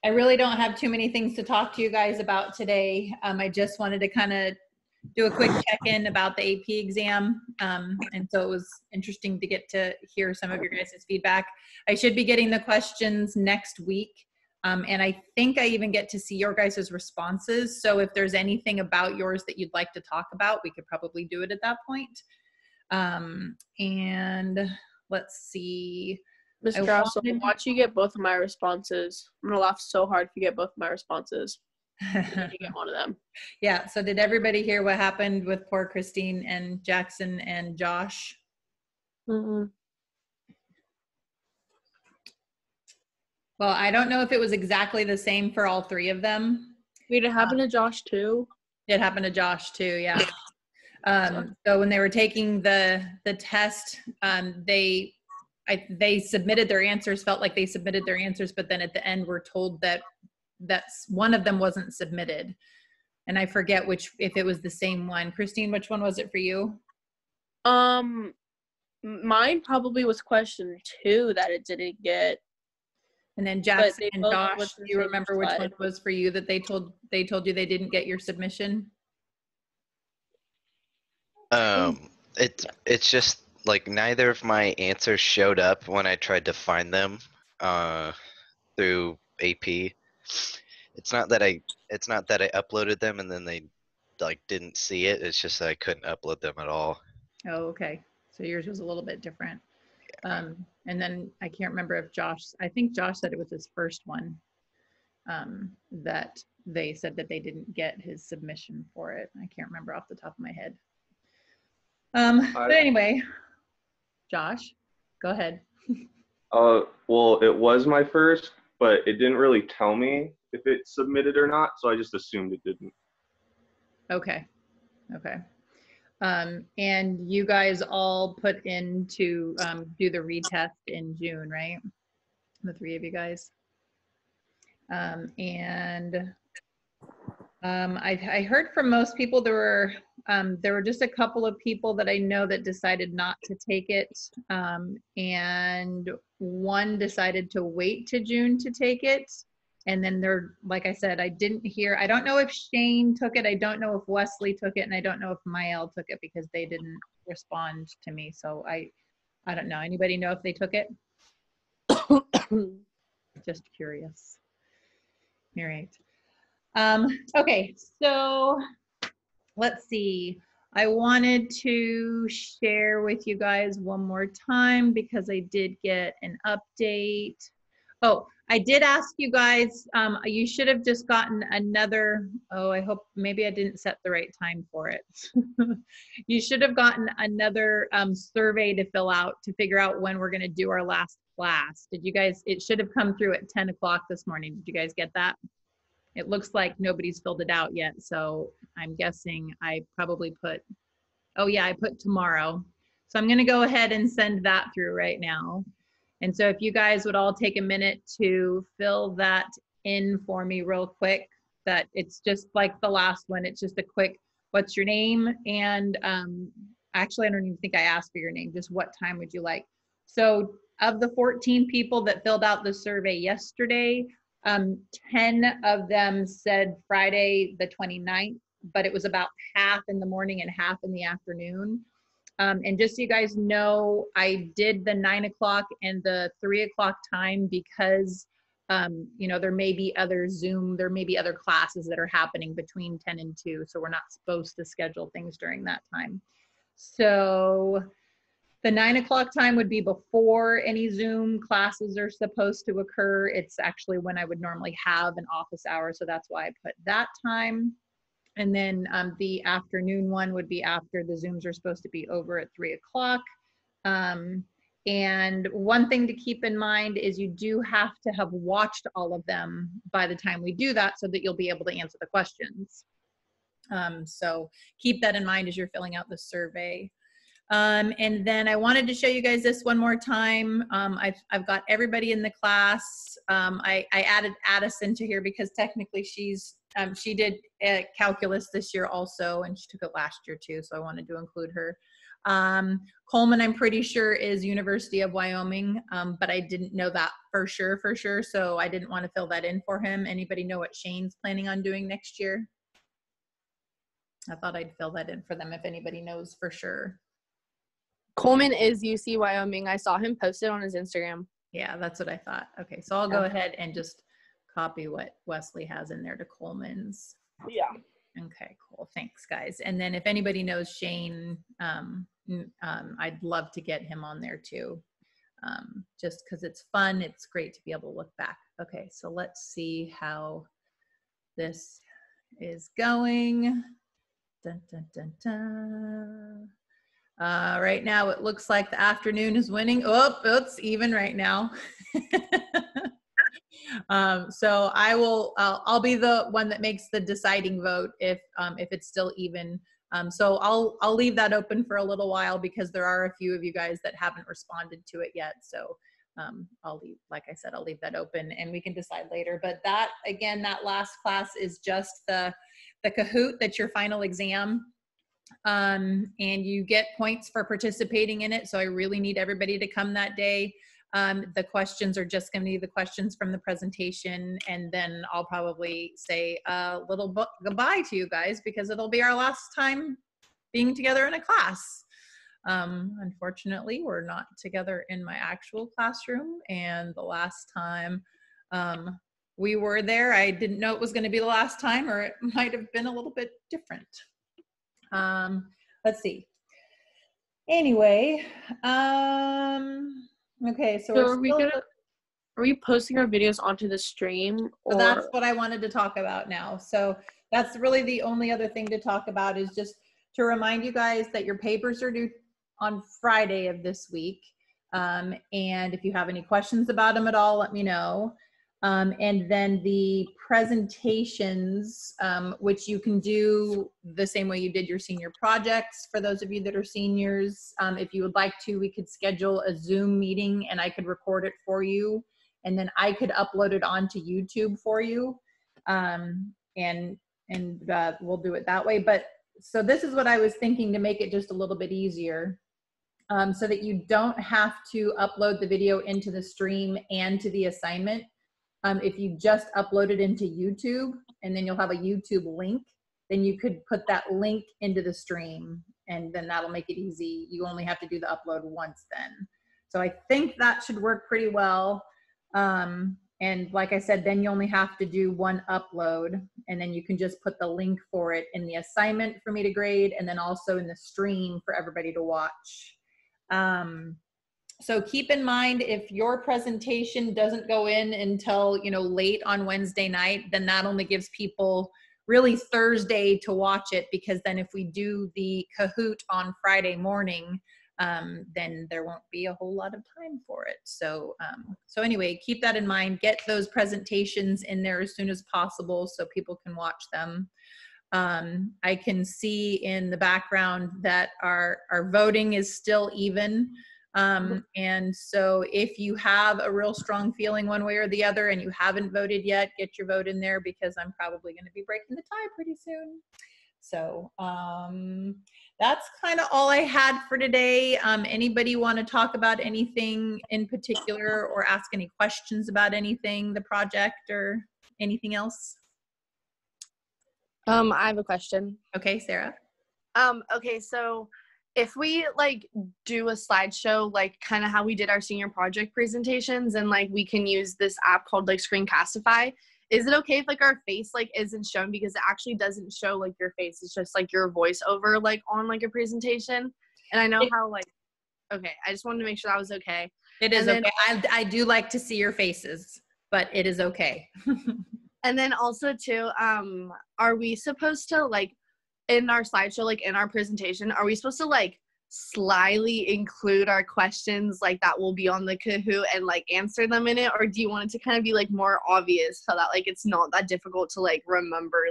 I really don't have too many things to talk to you guys about today. I just wanted to kind of do a quick check-in about the AP exam. And so it was interesting to get to hear some of your guys' feedback. I should be getting the questions next week. And I think I even get to see your guys' responses. So if there's anything about yours that you'd like to talk about, we could probably do it at that point. And let's see. Miss Drossel, watch you get both of my responses. I'm gonna laugh so hard if you get both of my responses. You need to get one of them. Yeah, so did everybody hear what happened with poor Christine and Jackson and Josh? Mm-mm. Well, I don't know if it was exactly the same for all three of them. Did it happen to Josh too? It happened to Josh too, yeah. So when they were taking the test, they submitted their answers, felt like they submitted their answers, but then at the end we're told that one of them wasn't submitted. And I forget if it was the same one. Christine, which one was it for you? Mine probably was question 2 that it didn't get. And then Jackson and Josh, do you remember which one was for you that they told you they didn't get your submission? It's just like neither of my answers showed up when I tried to find them through AP. It's not that I uploaded them and then they like didn't see it. It's just that I couldn't upload them at all. Oh, okay. So yours was a little bit different. And then I can't remember if I think Josh said it was his first one that they said that they didn't get his submission for it. I can't remember off the top of my head. But anyway, Josh, go ahead. Well, it was my first, but it didn't really tell me if it submitted or not, so I just assumed it didn't. Okay. And you guys all put in to do the retest in June, right? The three of you guys. I heard from most people there were just a couple of people that I know that decided not to take it, and one decided to wait to June to take it. And then like I said, I don't know if Shane took it, I don't know if Wesley took it, and I don't know if Mael took it because they didn't respond to me. So I don't know. Anybody know if they took it? Just curious. All right. Okay, so let's see. I wanted to share with you guys one more time because I did get an update. Oh, I did ask you guys, you should have just gotten another, I hope maybe I didn't set the right time for it. You should have gotten another survey to fill out to figure out when we're gonna do our last class. Did you guys, it should have come through at 10 o'clock this morning. Did you guys get that? It looks like nobody's filled it out yet. So I'm guessing I probably put, I put tomorrow. So I'm gonna go ahead and send that through right now. And so if you guys would all take a minute to fill that in for me real quick, that it's just like the last one. It's just a quick, what's your name? And actually, I don't even think I asked for your name, just what time would you like? So of the 14 people that filled out the survey yesterday, 10 of them said Friday the 29th, but it was about half in the morning and half in the afternoon. And just so you guys know, I did the 9 o'clock and the 3 o'clock time because, there may be there may be other classes that are happening between 10 and 2. So we're not supposed to schedule things during that time. So the 9 o'clock time would be before any Zoom classes are supposed to occur. It's actually when I would normally have an office hour. So that's why I put that time. And then the afternoon one would be after the Zooms are supposed to be over at 3 o'clock. And one thing to keep in mind is you do have to have watched all of them by the time we do that so that you'll be able to answer the questions. So keep that in mind as you're filling out the survey. And then I wanted to show you guys this one more time. I've got everybody in the class. I added Addison to here because technically she did calculus this year also, and she took it last year too, so I wanted to include her. Coleman, I'm pretty sure, is University of Wyoming, but I didn't know that for sure, so I didn't want to fill that in for him. Anybody know what Shane's planning on doing next year? I thought I'd fill that in for them if anybody knows for sure. Coleman is UC Wyoming. I saw him post it on his Instagram. Yeah, that's what I thought. Okay, so I'll go ahead and just copy what Wesley has in there to Coleman's. Yeah. Okay, cool. Thanks, guys. And then if anybody knows Shane, I'd love to get him on there too, just because it's fun. It's great to be able to look back. Okay, so let's see how this is going. Dun, dun, dun, dun. Right now, it looks like the afternoon is winning. Oh, it's even right now. So I'll be the one that makes the deciding vote if it's still even. So I'll leave that open for a little while because there are a few of you guys that haven't responded to it yet. So I'll leave, like I said, I'll leave that open and we can decide later. But that, again, that last class is just the Kahoot. That's your final exam. And you get points for participating in it. So I really need everybody to come that day. The questions are just going to be the questions from the presentation. And then I'll probably say a little goodbye to you guys because it'll be our last time being together in a class. Unfortunately, we're not together in my actual classroom. And the last time we were there, I didn't know it was going to be the last time, or it might have been a little bit different. Let's see. Anyway, okay, so are we posting our videos onto the stream? Or? So that's what I wanted to talk about now. So that's really the only other thing to talk about is just to remind you guys that your papers are due on Friday of this week. And if you have any questions about them at all, let me know. And then the presentations, which you can do the same way you did your senior projects for those of you that are seniors. If you would like to, we could schedule a Zoom meeting and I could record it for you. And then I could upload it onto YouTube for you. And we'll do it that way. But so this is what I was thinking to make it just a little bit easier. So that you don't have to upload the video into the stream and to the assignment. If you just upload it into YouTube and then you'll have a YouTube link, then you could put that link into the stream and then that'll make it easy. You only have to do the upload once then. So I think that should work pretty well. And like I said, then you only have to do one upload and then you can just put the link for it in the assignment for me to grade and then also in the stream for everybody to watch. So keep in mind, if your presentation doesn't go in until, late on Wednesday night, then that only gives people really Thursday to watch it, because then if we do the Kahoot on Friday morning, then there won't be a whole lot of time for it. So anyway, keep that in mind. Get those presentations in there as soon as possible so people can watch them. I can see in the background that our voting is still even. And so if you have a real strong feeling one way or the other and you haven't voted yet, get your vote in there because I'm probably going to be breaking the tie pretty soon. So that's kind of all I had for today. Anybody want to talk about anything in particular or ask any questions about anything, the project or anything else? I have a question. Okay, Sarah. Okay, so if we do a slideshow, kind of how we did our senior project presentations, and we can use this app called Screencastify, is it okay if our face isn't shown, because it actually doesn't show your face, it's just your voice over on a presentation? And I know how okay, I just wanted to make sure that was okay. It is okay. I do like to see your faces, but it is okay. And then also too, are we supposed to in our slideshow, in our presentation, are we supposed to slyly include our questions that will be on the Kahoot and answer them in it? Or do you want it to kind of be more obvious so that it's not that difficult to remember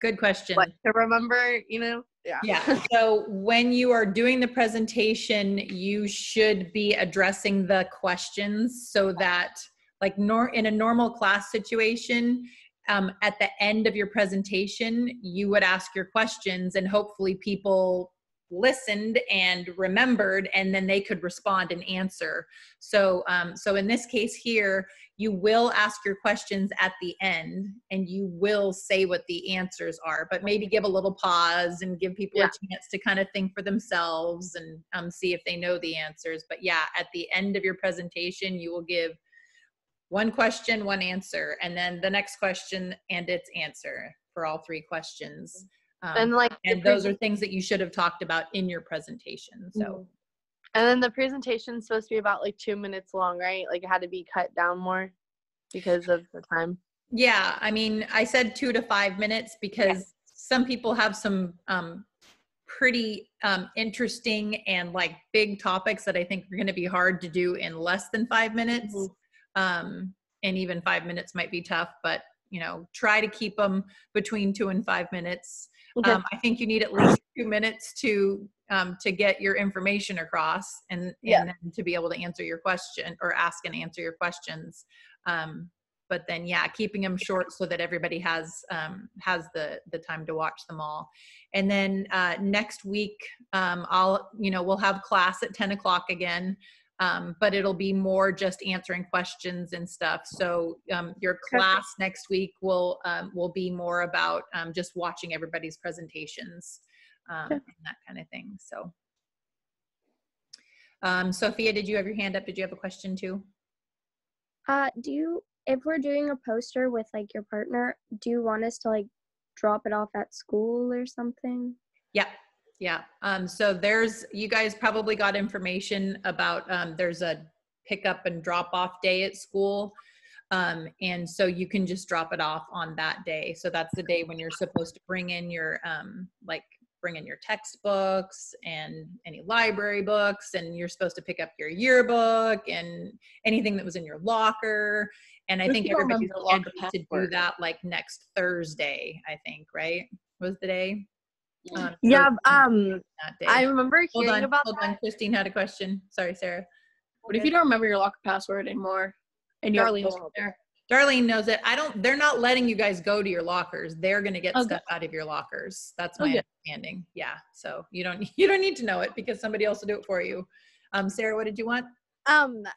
Good question. To remember, Yeah. So when you are doing the presentation, you should be addressing the questions so that in a normal class situation, at the end of your presentation, you would ask your questions and hopefully people listened and remembered, and then they could respond and answer. So so in this case here, you will ask your questions at the end and you will say what the answers are, but maybe give a little pause and give people a chance to kind of think for themselves and see if they know the answers. But yeah, at the end of your presentation, you will give one question, one answer, and then the next question and its answer for all three questions. And like, and those are things that you should have talked about in your presentation. So, and then the presentation is supposed to be about like 2 minutes long, right? Like it had to be cut down more because of the time. Yeah, I mean, I said 2 to 5 minutes because some people have some pretty interesting and like big topics that I think are going to be hard to do in less than 5 minutes. And even 5 minutes might be tough, but you know, try to keep them between 2 and 5 minutes. I think you need at least 2 minutes to get your information across and then to be able to answer your question or ask and answer your questions. But then, yeah, keeping them short so that everybody has the time to watch them all. And then next week, we'll have class at 10 o'clock again. But it'll be more just answering questions and stuff. So your class next week will be more about just watching everybody's presentations and that kind of thing. So, Sophia, did you have your hand up? Did you have a question too? If we're doing a poster with like your partner, do you want us to like drop it off at school or something? Yeah. Yeah. So you guys probably got information about, there's a pickup and drop off day at school. And so you can just drop it off on that day. So that's the day when you're supposed to bring in your, bring in your textbooks and any library books, and you're supposed to pick up your yearbook and anything that was in your locker. And I think everybody's scheduled to do that like next Thursday, I think, right? Was the day? I remember hearing about that. Hold on, Christine had a question. Sorry, Sarah. What if you don't remember your locker password anymore? And Darlene knows it. Darlene knows it. They're not letting you guys go to your lockers. They're going to get stuff out of your lockers. That's my understanding. Yeah. So you don't need to know it because somebody else will do it for you. Sarah, what did you want?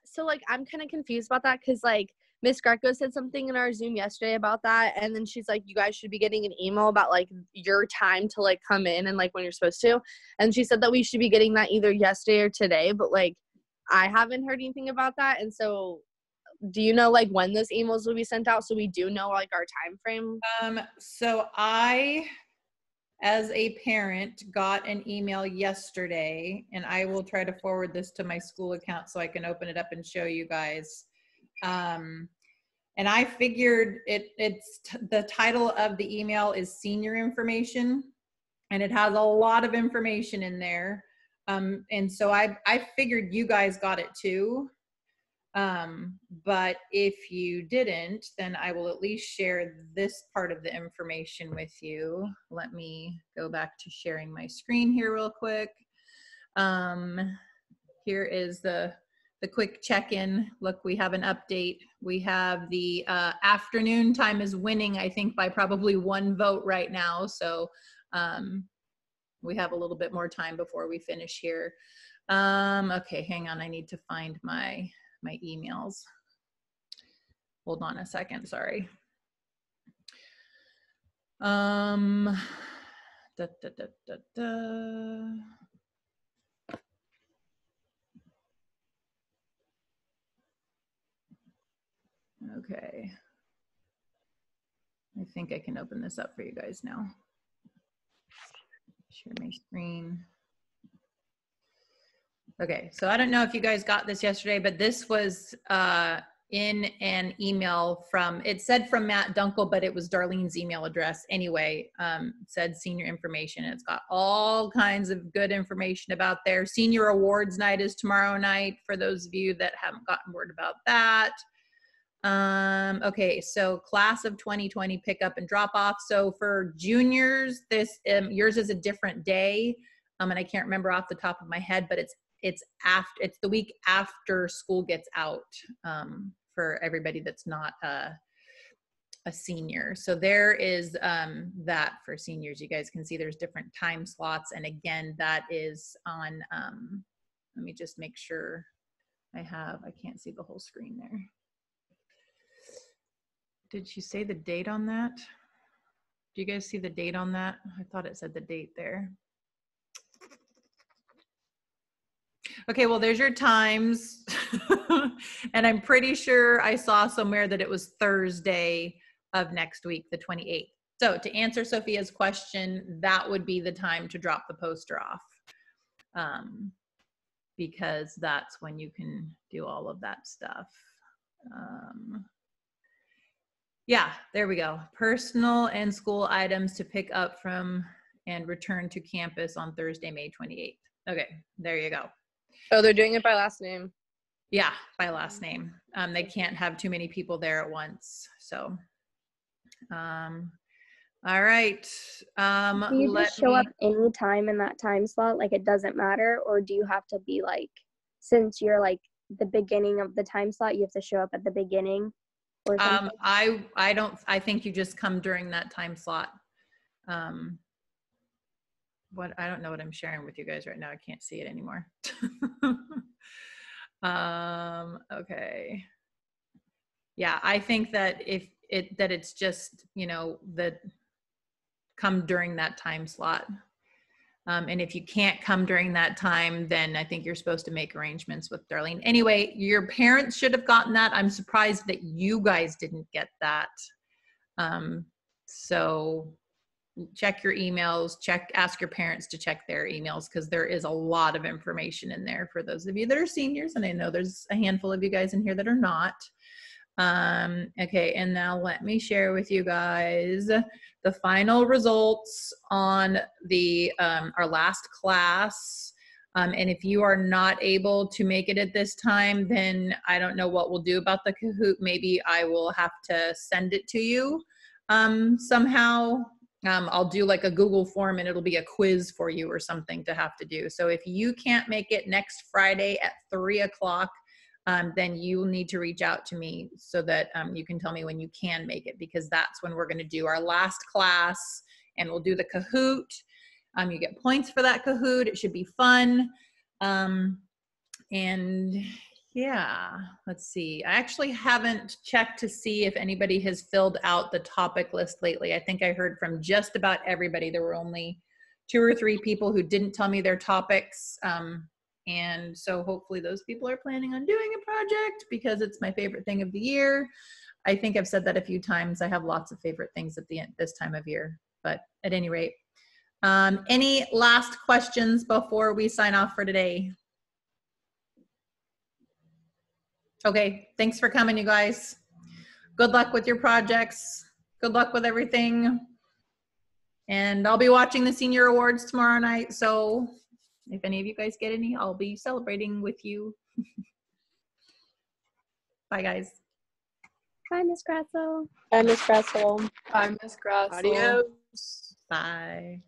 So like, I'm kind of confused about that. Cause like Miss Greco said something in our Zoom yesterday about that. And then she's like, you guys should be getting an email about like your time to like come in and like when you're supposed to. And she said that we should be getting that either yesterday or today, but like, I haven't heard anything about that. And so do you know like when those emails will be sent out? So we do know like our time frame. So I, as a parent, got an email yesterday, and I will try to forward this to my school account so I can open it up and show you guys. And I figured the title of the email is senior information, and it has a lot of information in there. And so I figured you guys got it too. But if you didn't, then I will at least share this part of the information with you. Let me go back to sharing my screen here real quick. Here is the quick check-in. Look, we have an update. We have the afternoon time is winning, I think, by probably 1 vote right now. So we have a little bit more time before we finish here. Okay, hang on. I need to find my emails. Hold on a second, sorry. Okay. I think I can open this up for you guys now. Share my screen. Okay, so I don't know if you guys got this yesterday, but this was in an email it said from Matt Dunkel, but it was Darlene's email address anyway. It said senior information. It's got all kinds of good information about there. Senior awards night is tomorrow night for those of you that haven't gotten word about that. Okay, so class of 2020 pickup and drop off. So for juniors, yours is a different day. And I can't remember off the top of my head, but it's the week after school gets out, for everybody that's not a senior. So there is that for seniors. You guys can see there's different time slots. And again, that is on, let me just make sure I can't see the whole screen there. Did she say the date on that? Do you guys see the date on that? I thought it said the date there. Okay, well, there's your times. And I'm pretty sure I saw somewhere that it was Thursday of next week, the 28th. So to answer Sophia's question, that would be the time to drop the poster off. Because that's when you can do all of that stuff. Yeah, there we go. Personal and school items to pick up from and return to campus on Thursday, May 28th. Okay, there you go. Oh, they're doing it by last name. Yeah, by last name. They can't have too many people there at once. So, all right. Do you just show up anytime in that time slot? Like it doesn't matter? Or do you have to be like, since you're like the beginning of the time slot, you have to show up at the beginning or something? I think you just come during that time slot. I don't know what I'm sharing with you guys right now. I can't see it anymore. Okay. Yeah, I think that it's just, that come during that time slot. And if you can't come during that time, then I think you're supposed to make arrangements with Darlene. Anyway, your parents should have gotten that. I'm surprised that you guys didn't get that. So check your emails, ask your parents to check their emails, because there is a lot of information in there for those of you that are seniors. And I know there's a handful of you guys in here that are not. Okay, and now let me share with you guys the final results on the our last class. And if you are not able to make it at this time, then I don't know what we'll do about the Kahoot. Maybe I will have to send it to you somehow. I'll do like a Google form and it'll be a quiz for you or something to have to do. So if you can't make it next Friday at 3 o'clock, then you need to reach out to me so that you can tell me when you can make it, because that's when we're going to do our last class and we'll do the Kahoot. You get points for that Kahoot. It should be fun. And yeah, let's see. I actually haven't checked to see if anybody has filled out the topic list lately. I think I heard from just about everybody. There were only 2 or 3 people who didn't tell me their topics. And so hopefully those people are planning on doing a project, because it's my favorite thing of the year. I think I've said that a few times. I have lots of favorite things at the end this time of year, but at any rate, any last questions before we sign off for today? Okay, thanks for coming, you guys. Good luck with your projects. Good luck with everything. And I'll be watching the senior awards tomorrow night, so if any of you guys get any, I'll be celebrating with you. Bye, guys. Hi, Miss Grasso. Bye, Miss Grasso. Bye, Miss Grasso. Adios. Bye.